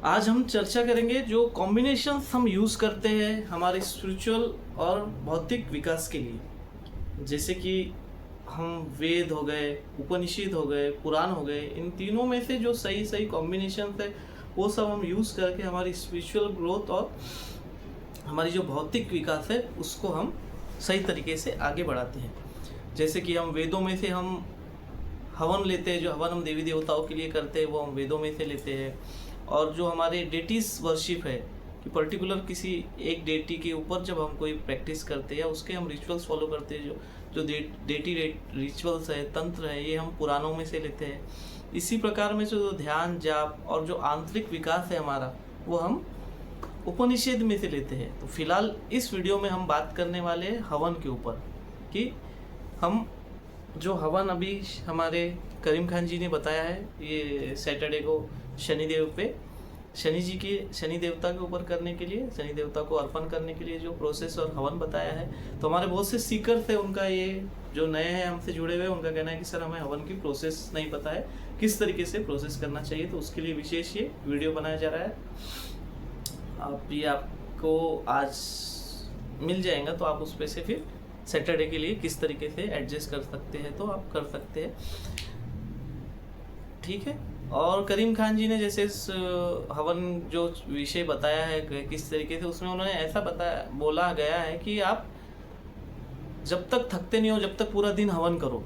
आज हम चर्चा करेंगे जो कॉम्बिनेशंस हम यूज़ करते हैं हमारे स्पिरिचुअल और भौतिक विकास के लिए। जैसे कि हम वेद हो गए, उपनिषद हो गए, पुराण हो गए, इन तीनों में से जो सही सही कॉम्बिनेशंस है वो सब हम यूज़ करके हमारी स्पिरिचुअल ग्रोथ और हमारी जो भौतिक विकास है उसको हम सही तरीके से आगे बढ़ाते हैं। जैसे कि हम वेदों में से हम हवन लेते हैं, जो हवन हम देवी देवताओं के लिए करते हैं वो हम वेदों में से लेते हैं। और जो हमारे डेटीज वर्शिप है कि पर्टिकुलर किसी एक डेटी के ऊपर जब हम कोई प्रैक्टिस करते हैं या उसके हम रिचुअल्स फॉलो करते हैं, जो डेटी रिचुअल्स है, तंत्र है, ये हम पुराणों में से लेते हैं। इसी प्रकार में जो ध्यान जाप और जो आंतरिक विकास है हमारा वो हम उपनिषद में से लेते हैं। तो फिलहाल इस वीडियो में हम बात करने वाले हैं हवन के ऊपर कि हम जो हवन अभी हमारे करीम खान जी ने बताया है, ये सैटरडे को शनिदेव पे शनि देवता के ऊपर करने के लिए, शनि देवता को अर्पण करने के लिए जो प्रोसेस और हवन बताया है। तो हमारे बहुत से सीकर्स थे, उनका ये जो नए हैं हमसे जुड़े हुए, उनका कहना है कि सर हमें हवन की प्रोसेस नहीं पता है, किस तरीके से प्रोसेस करना चाहिए। तो उसके लिए विशेष ये वीडियो बनाया जा रहा है। ये आपको आज मिल जाएगा, तो आप उस पर से फिर सैटरडे के लिए किस तरीके से एडजस्ट कर सकते हैं तो आप कर सकते हैं, ठीक है। और करीम खान जी ने जैसे इस हवन जो विषय बताया है किस तरीके से, उसमें उन्होंने ऐसा बोला गया है कि आप जब तक थकते नहीं हो, जब तक पूरा दिन हवन करो,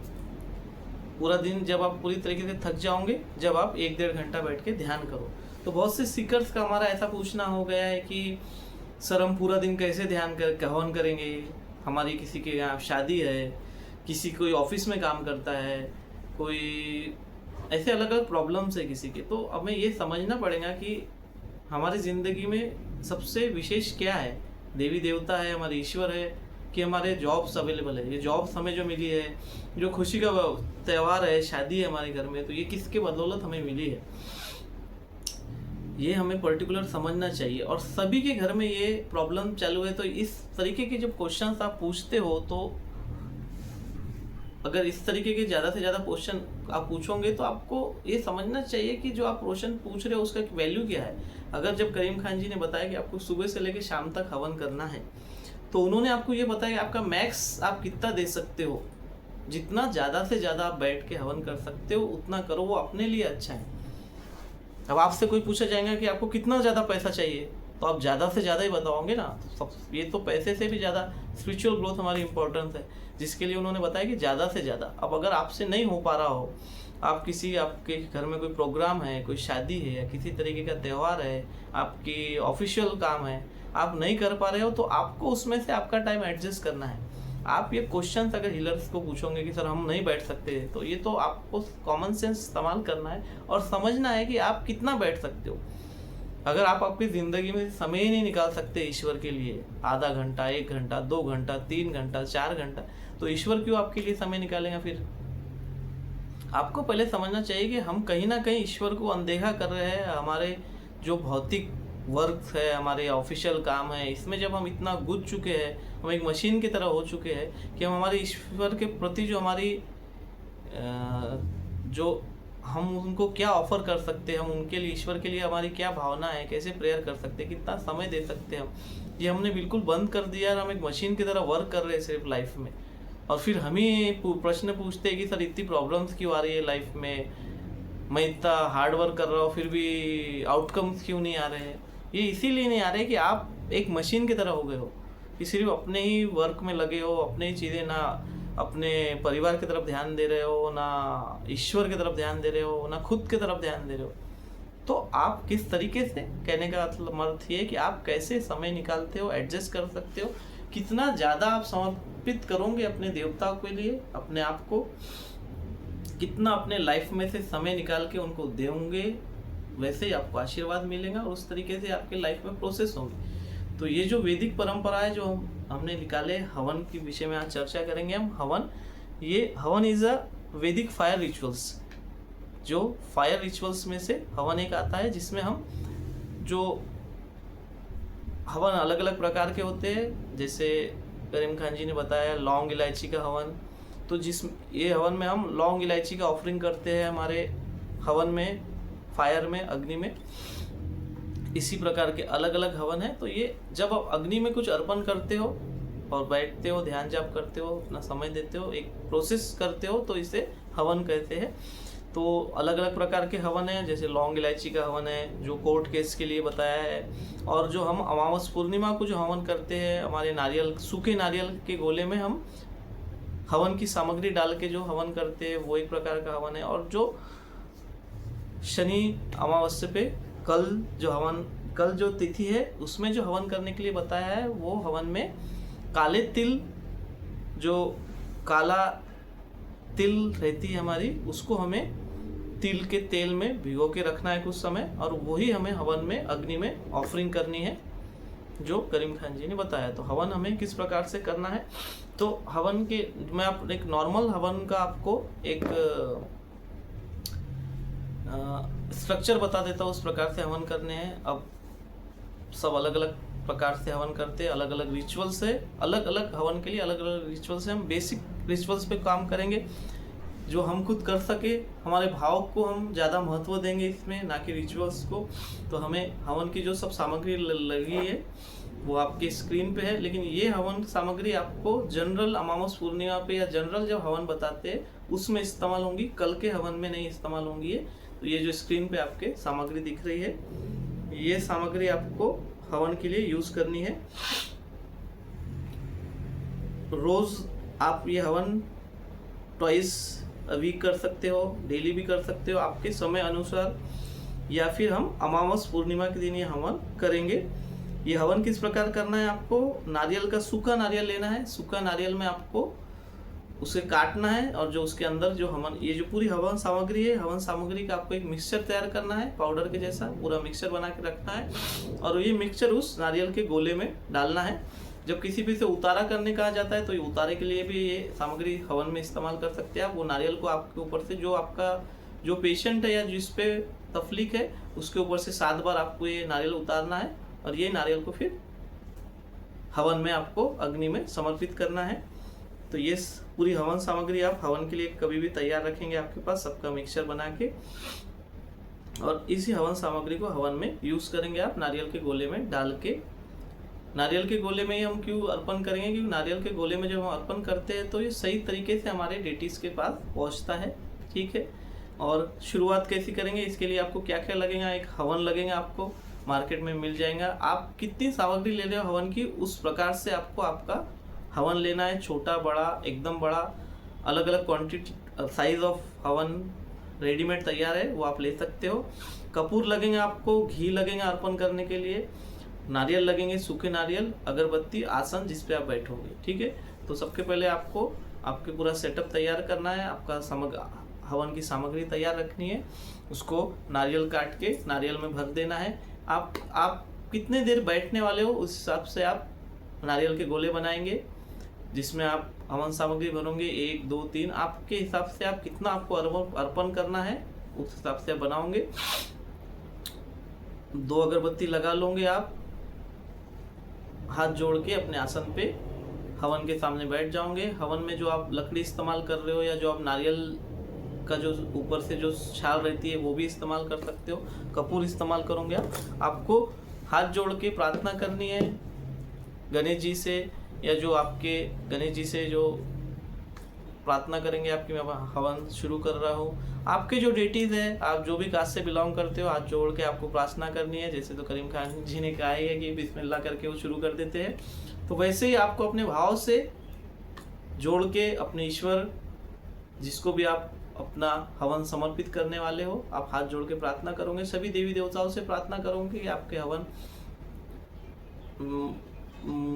पूरा दिन जब आप पूरी तरीके से थक जाओगे, जब आप 1-1.5 घंटा बैठ के ध्यान करो। तो बहुत से सीकर्स का हमारा ऐसा पूछना हो गया है कि सर हम पूरा दिन कैसे हवन करेंगे, हमारी किसी के यहाँ शादी है, किसी कोई ऑफिस में काम करता है, कोई ऐसे अलग अलग प्रॉब्लम्स है किसी के। तो हमें ये समझना पड़ेगा कि हमारी ज़िंदगी में सबसे विशेष क्या है, देवी देवता है, हमारे ईश्वर है, कि हमारे जॉब्स अवेलेबल है। ये जॉब्स हमें जो मिली है, जो खुशी का त्यौहार है, शादी है हमारे घर में, तो ये किसके बदौलत हमें मिली है, ये हमें पर्टिकुलर समझना चाहिए। और सभी के घर में ये प्रॉब्लम चालू है। तो इस तरीके के जब क्वेश्चंस आप पूछते हो, तो अगर इस तरीके के ज़्यादा से ज़्यादा क्वेश्चन आप पूछोगे तो आपको ये समझना चाहिए कि जो आप क्वेश्चन पूछ रहे हो उसका वैल्यू क्या है। अगर जब करीम खान जी ने बताया कि आपको सुबह से लेकर शाम तक हवन करना है, तो उन्होंने आपको ये बताया कि आपका मैक्स आप कितना दे सकते हो, जितना ज़्यादा से ज़्यादा आप बैठ के हवन कर सकते हो उतना करो, वो अपने लिए अच्छा है। अब आपसे कोई पूछा जाएगा कि आपको कितना ज़्यादा पैसा चाहिए, तो आप ज़्यादा से ज़्यादा ही बताओगे ना। सब ये तो पैसे से भी ज़्यादा स्पिरिचुअल ग्रोथ हमारी इंपॉर्टेंस है, जिसके लिए उन्होंने बताया कि ज़्यादा से ज़्यादा। अब अगर आपसे नहीं हो पा रहा हो, आपके घर में कोई प्रोग्राम है, कोई शादी है या किसी तरीके का त्यौहार है, आपकी ऑफिशियल काम है, आप नहीं कर पा रहे हो, तो आपको उसमें से आपका टाइम एडजस्ट करना है। आप ये क्वेश्चन अगर हीलर्स को पूछोगे कि सर हम नहीं बैठ सकते, तो ये तो आपको कॉमन सेंस इस्तेमाल करना है और समझना है कि आप कितना बैठ सकते हो। अगर आप आपकी ज़िंदगी में समय ही नहीं निकाल सकते ईश्वर के लिए, आधा घंटा, 1 घंटा, 2 घंटा, 3 घंटा, 4 घंटा, तो ईश्वर क्यों आपके लिए समय निकालेगा फिर। आपको पहले समझना चाहिए कि हम कहीं ना कहीं ईश्वर को अनदेखा कर रहे हैं। हमारे जो भौतिक वर्क है, हमारे ऑफिशियल काम है, इसमें जब हम इतना गुज चुके हैं, हम एक मशीन की तरह हो चुके हैं कि हम हमारे ईश्वर के प्रति जो हमारी जो हम उनको क्या ऑफर कर सकते हैं, हम उनके लिए, ईश्वर के लिए हमारी क्या भावना है, कैसे प्रेयर कर सकते हैं, कितना समय दे सकते हैं हम, ये हमने बिल्कुल बंद कर दिया और हम एक मशीन की तरह वर्क कर रहे हैं सिर्फ लाइफ में। और फिर हम ही प्रश्न पूछते हैं कि सर इतनी प्रॉब्लम्स क्यों आ रही है लाइफ में, मैं इतना हार्ड वर्क कर रहा हूँ फिर भी आउटकम्स क्यों नहीं आ रहे हैं। ये इसीलिए नहीं आ रहे कि आप एक मशीन की तरह हो गए हो, कि सिर्फ अपने ही वर्क में लगे हो, अपने ही चीज़ें, ना अपने परिवार की तरफ ध्यान दे रहे हो, ना ईश्वर की तरफ ध्यान दे रहे हो, ना खुद की तरफ ध्यान दे रहे हो। तो आप किस तरीके से, कहने का मतलब अर्थ ये है कि आप कैसे समय निकालते हो, एडजस्ट कर सकते हो, कितना ज़्यादा आप समर्पित करोगे अपने देवता के लिए, अपने आप को कितना अपने लाइफ में से समय निकाल के उनको देंगे, वैसे ही आपको आशीर्वाद मिलेगा और उस तरीके से आपके लाइफ में प्रोसेस होंगे। तो ये जो वैदिक परंपरा है जो हमने निकाले, हवन के विषय में आज चर्चा करेंगे हम। हवन इज अ वैदिक फायर रिचुअल्स। जो फायर रिचुअल्स में से हवन एक आता है, जिसमें हम जो हवन अलग अलग प्रकार के होते हैं। जैसे करीम खान जी ने बताया लौंग इलायची का हवन, तो ये हवन में हम लौंग इलायची का ऑफरिंग करते हैं हमारे हवन में, फायर में, अग्नि में। इसी प्रकार के अलग अलग हवन है। तो ये जब आप अग्नि में कुछ अर्पण करते हो और बैठते हो, ध्यान जाप करते हो, अपना समय देते हो, एक प्रोसेस करते हो, तो इसे हवन कहते हैं। तो अलग अलग प्रकार के हवन हैं, जैसे लौंग इलायची का हवन है जो कोर्ट केस के लिए बताया है। और जो हम अमावस पूर्णिमा को जो हवन करते हैं, हमारे नारियल, सूखे नारियल के गोले में हम हवन की सामग्री डाल के जो हवन करते हैं वो एक प्रकार का हवन है। और जो शनि अमावस्या पे कल जो तिथि है उसमें जो हवन करने के लिए बताया है, वो हवन में काले तिल, जो काला तिल रहती है हमारी, उसको हमें तिल के तेल में भिगो के रखना है कुछ समय, और वही हमें हवन में अग्नि में ऑफरिंग करनी है, जो करीम खान जी ने बताया। तो हवन हमें किस प्रकार से करना है, तो हवन के मैं आप एक नॉर्मल हवन का आपको एक स्ट्रक्चर बता देता हूँ, उस प्रकार से हवन करने हैं। अब सब अलग अलग प्रकार से हवन करते हैं, अलग अलग रिचुअल्स है, अलग अलग हवन के लिए अलग अलग रिचुअल्स है। हम बेसिक रिचुअल्स पे काम करेंगे जो हम खुद कर सके, हमारे भाव को हम ज़्यादा महत्व देंगे इसमें, ना कि रिचुअल्स को। तो हमें हवन की जो सब सामग्री लगी है वो आपके स्क्रीन पे है, लेकिन ये हवन सामग्री आपको जनरल अमावस पूर्णिमा पे या जनरल जब हवन बताते हैं उसमें इस्तेमाल होंगी, कल के हवन में नहीं इस्तेमाल होंगी ये। तो ये जो स्क्रीन पे आपके सामग्री दिख रही है, ये सामग्री आपको हवन के लिए यूज़ करनी है। रोज़ आप ये हवन ट्वाइस वीक कर सकते हो, डेली भी कर सकते हो आपके समय अनुसार, या फिर हम अमावस पूर्णिमा के दिन ये हवन करेंगे। ये हवन किस प्रकार करना है, आपको नारियल का सूखा नारियल लेना है। सूखा नारियल में आपको उसे काटना है, और जो उसके अंदर जो हवन, ये जो पूरी हवन सामग्री है, हवन सामग्री का आपको एक मिक्सचर तैयार करना है, पाउडर के जैसा पूरा मिक्सचर बना के रखना है, और ये मिक्सचर उस नारियल के गोले में डालना है। जब किसी भी से उतारा करने कहा जाता है तो ये उतारे के लिए भी ये सामग्री हवन में इस्तेमाल कर सकते हैं आप। वो नारियल को आपके ऊपर से, जो आपका जो पेशेंट है या जिस पे तकलीफ है, उसके ऊपर से 7 बार आपको ये नारियल उतारना है, और ये नारियल को फिर हवन में आपको अग्नि में समर्पित करना है। तो ये पूरी हवन सामग्री आप हवन के लिए कभी भी तैयार रखेंगे आपके पास, सबका मिक्सचर बना के, और इसी हवन सामग्री को हवन में यूज़ करेंगे आप नारियल के गोले में डाल के। नारियल के गोले में ही हम क्यों अर्पण करेंगे, क्योंकि नारियल के गोले में जब हम अर्पण करते हैं तो ये सही तरीके से हमारे डेटीज़ के पास पहुंचता है, ठीक है। और शुरुआत कैसी करेंगे, इसके लिए आपको क्या क्या लगेगा, एक हवन लगेगा, आपको मार्केट में मिल जाएगा। आप कितनी सामग्री ले रहे हो हवन की, उस प्रकार से आपको आपका हवन लेना है, छोटा बड़ा, एकदम बड़ा, अलग अलग क्वांटिटी साइज ऑफ हवन रेडीमेड तैयार है, वो आप ले सकते हो। कपूर लगेंगे आपको, घी लगेगा अर्पण करने के लिए, नारियल लगेंगे, सूखे नारियल, अगरबत्ती, आसन जिस पे आप बैठोगे, ठीक है। तो सबके पहले आपको आपके पूरा सेटअप तैयार करना है, आपका हवन की सामग्री तैयार रखनी है, उसको नारियल काट के नारियल में भर देना है। आप कितने देर बैठने वाले हो उस हिसाब से आप नारियल के गोले बनाएंगे, जिसमें आप हवन सामग्री भरोगे 1 2 3, आपके हिसाब से आप कितना आपको अर्पण करना है उस हिसाब से आप बनाओगे। 2 अगरबत्ती लगा लोगे आप, हाथ जोड़ के अपने आसन पे हवन के सामने बैठ जाओगे। हवन में जो आप लकड़ी इस्तेमाल कर रहे हो, या जो आप नारियल का जो ऊपर से जो छाल रहती है वो भी इस्तेमाल कर सकते हो, कपूर इस्तेमाल करोगे आपको हाथ जोड़ के प्रार्थना करनी है गणेश जी से, या जो आपके गणेश जी से जो प्रार्थना करेंगे आपकी, मैं हवन शुरू कर रहा हूँ। आपके जो डेटीज है, आप जो भी कास्ट से बिलोंग करते हो, हाथ जोड़ के आपको प्रार्थना करनी है। जैसे तो करीम खान जी ने कहा है कि बिस्मिल्लाह करके वो शुरू कर देते हैं, तो वैसे ही आपको अपने भाव से जोड़ के अपने ईश्वर, जिसको भी आप अपना हवन समर्पित करने वाले हो, आप हाथ जोड़ के प्रार्थना करोगे। सभी देवी देवताओं से प्रार्थना करोगे कि आपके हवन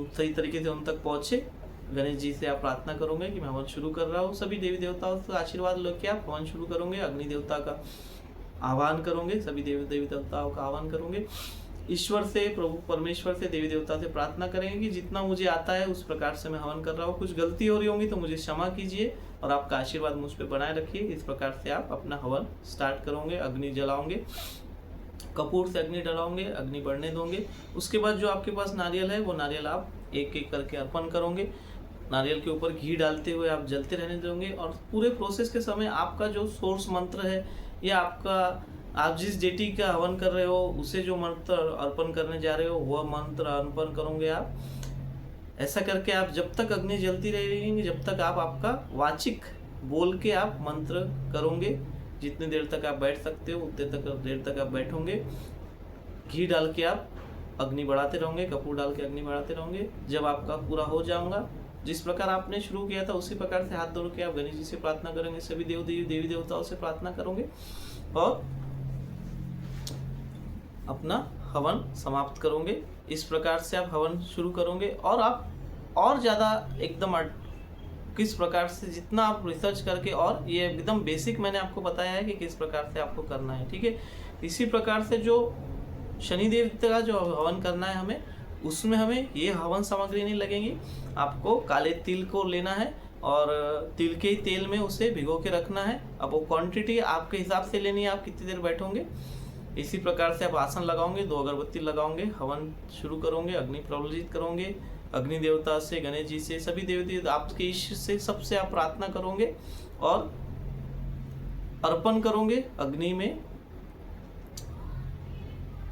सही तरीके से उन तक पहुँचे। गणेश जी से आप प्रार्थना करोगे कि मैं हवन शुरू कर रहा हूँ। सभी देवी देवताओं से आशीर्वाद लेके आप हवन शुरू करोगे। अग्नि देवता का आह्वान करोगे, सभी देवी देवताओं का आह्वान करोगे। ईश्वर से, प्रभु परमेश्वर से, देवी देवता से प्रार्थना करेंगे कि जितना मुझे आता है उस प्रकार से मैं हवन कर रहा हूँ। कुछ गलती हो रही होंगी तो मुझे क्षमा कीजिए और आपका आशीर्वाद मुझ पर बनाए रखिए। इस प्रकार से आप अपना हवन स्टार्ट करोगे। अग्नि जलाओगे, कपूर से अग्नि डलाओगे, अग्नि बढ़ने दोगे। उसके बाद जो आपके पास नारियल है वो नारियल आप एक एक करके अर्पण करोगे। नारियल के ऊपर घी डालते हुए आप जलते रहने दोगे। और पूरे प्रोसेस के समय आपका जो सोर्स मंत्र है या आपका आप जिस डेटी का हवन कर रहे हो उसे जो मंत्र अर्पण करने जा रहे हो वह मंत्र अर्पण करोगे आप। ऐसा करके आप जब तक अग्नि जलती रहेगी, जब तक आप आपका वाचिक बोल के आप मंत्र करोगे। जितनी देर तक आप बैठ सकते हो उतने देर तक आप बैठोगे। घी डाल के आप अग्नि बढ़ाते रहोगे, कपूर डाल के अग्नि बढ़ाते रहोगे। जब आपका पूरा हो जाऊंगा, जिस प्रकार आपने शुरू किया था उसी प्रकार से हाथ जोड़ के आप गणेश जी से प्रार्थना करेंगे, सभी देवी देवताओं से प्रार्थना करोगे और अपना हवन समाप्त करोगे। इस प्रकार से आप हवन शुरू करोगे और आप और ज़्यादा एकदम किस प्रकार से जितना आप रिसर्च करके, और ये एकदम बेसिक मैंने आपको बताया है कि किस प्रकार से आपको करना है, ठीक है। इसी प्रकार से जो शनिदेव का जो हवन करना है हमें, उसमें हमें ये हवन सामग्री नहीं लगेंगी। आपको काले तिल को लेना है और तिल के तेल में उसे भिगो के रखना है। अब वो क्वांटिटी आपके हिसाब से लेनी है, आप कितनी देर बैठोगे। इसी प्रकार से आप आसन लगाओगे, 2 अगरबत्ती लगाओगे, हवन शुरू करोगे, अग्नि प्रज्वलित करोगे। अग्नि देवता से, गणेश जी से, सभी देवता आपके ईश्वर से, सबसे आप प्रार्थना करोगे और अर्पण करोगे अग्नि में।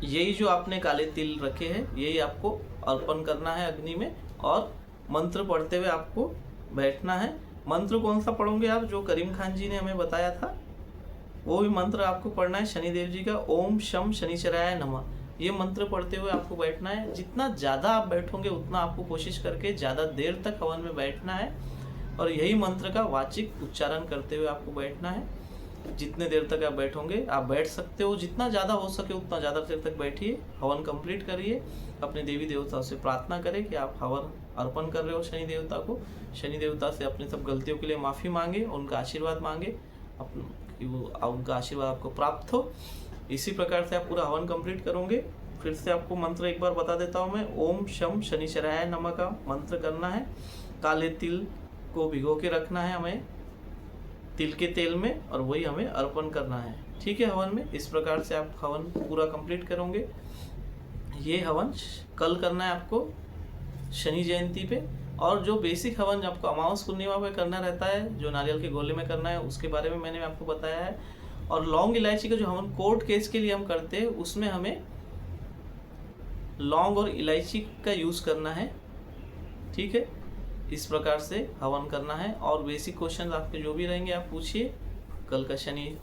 यही जो आपने काले तिल रखे हैं यही आपको अर्पण करना है अग्नि में और मंत्र पढ़ते हुए आपको बैठना है। मंत्र कौन सा पढ़ोगे आप, जो करीम खान जी ने हमें बताया था वो भी मंत्र आपको पढ़ना है, शनिदेव जी का ओम शम शनिचराय नमः। ये मंत्र पढ़ते हुए आपको बैठना है। जितना ज़्यादा आप बैठोगे उतना आपको कोशिश करके ज़्यादा देर तक हवन में बैठना है और यही मंत्र का वाचिक उच्चारण करते हुए आपको बैठना है। जितने देर तक आप बैठोगे, आप बैठ सकते हो, जितना ज़्यादा हो सके उतना ज़्यादा देर तक बैठिए, हवन कंप्लीट करिए। अपने देवी देवताओं से प्रार्थना करें कि आप हवन अर्पण कर रहे हो शनि देवता को। शनि देवता से अपनी सब गलतियों के लिए माफ़ी मांगे, उनका आशीर्वाद मांगे, कि वो उनका आशीर्वाद आपको प्राप्त हो। इसी प्रकार से आप पूरा हवन कंप्लीट करोगे। फिर से आपको मंत्र एक बार बता देता हूँ मैं। ओम शम शनिचराय नमः का मंत्र करना है। काले तिल को भिगो के रखना है हमें तिल के तेल में और वही हमें अर्पण करना है, ठीक है, हवन में। इस प्रकार से आप हवन पूरा कंप्लीट करोगे। ये हवन कल करना है आपको शनि जयंती पे। और जो बेसिक हवन आपको अमावस पूर्णिमा पे करना रहता है, जो नारियल के गोले में करना है, उसके बारे में मैंने आपको बताया है। और लौंग इलायची का जो हवन कोर्ट केस के लिए हम करते हैं, उसमें हमें लौंग और इलायची का यूज़ करना है, ठीक है। इस प्रकार से हवन करना है। और बेसिक क्वेश्चन आपके जो भी रहेंगे आप पूछिए। कल का शनि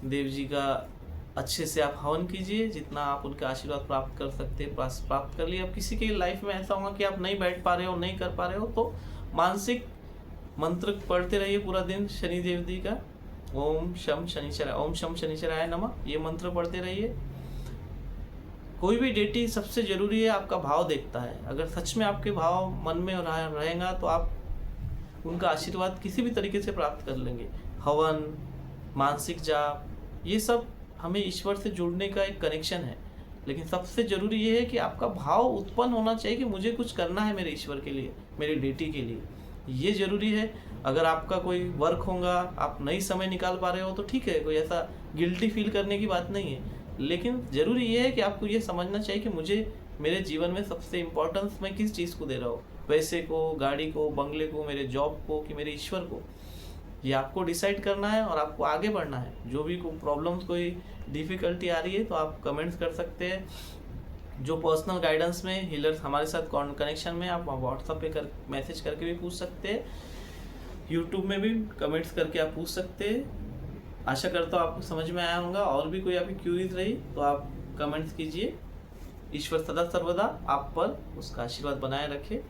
देव जी का अच्छे से आप हवन कीजिए, जितना आप उनका आशीर्वाद प्राप्त कर सकते हैं प्राप्त कर लिए। अब किसी के लाइफ में ऐसा होगा कि आप नहीं बैठ पा रहे हो, नहीं कर पा रहे हो, तो मानसिक मंत्र पढ़ते रहिए पूरा दिन शनि देव जी का। ओम शम शनिचराय नमः, ये मंत्र पढ़ते रहिए। कोई भी डेटी सबसे जरूरी है आपका भाव देखता है। अगर सच में आपके भाव मन में रहेगा तो आप उनका आशीर्वाद किसी भी तरीके से प्राप्त कर लेंगे। हवन, मानसिक जाप, ये सब हमें ईश्वर से जुड़ने का एक कनेक्शन है। लेकिन सबसे ज़रूरी ये है कि आपका भाव उत्पन्न होना चाहिए कि मुझे कुछ करना है मेरे ईश्वर के लिए, मेरी डेटी के लिए, ये ज़रूरी है। अगर आपका कोई वर्क होगा, आप नहीं समय निकाल पा रहे हो तो ठीक है, कोई ऐसा गिल्टी फील करने की बात नहीं है। लेकिन ज़रूरी ये है कि आपको ये समझना चाहिए कि मुझे मेरे जीवन में सबसे इम्पोर्टेंस मैं किस चीज़ को दे रहा हूँ, पैसे को, गाड़ी को, बंगले को, मेरे जॉब को कि मेरे ईश्वर को। ये आपको डिसाइड करना है और आपको आगे बढ़ना है। जो भी कोई प्रॉब्लम्स, कोई डिफ़िकल्टी आ रही है तो आप कमेंट्स कर सकते हैं। जो पर्सनल गाइडेंस में हीलर्स हमारे साथ कनेक्शन में, आप व्हाट्सएप पे मैसेज करके भी पूछ सकते हैं। यूट्यूब में भी कमेंट्स करके आप पूछ सकते हैं। आशा करता हूँ आपको समझ में आया होगा। और भी कोई आपकी क्यूरीज रही तो आप कमेंट्स कीजिए। ईश्वर सदा सर्वदा आप पर उसका आशीर्वाद बनाए रखे।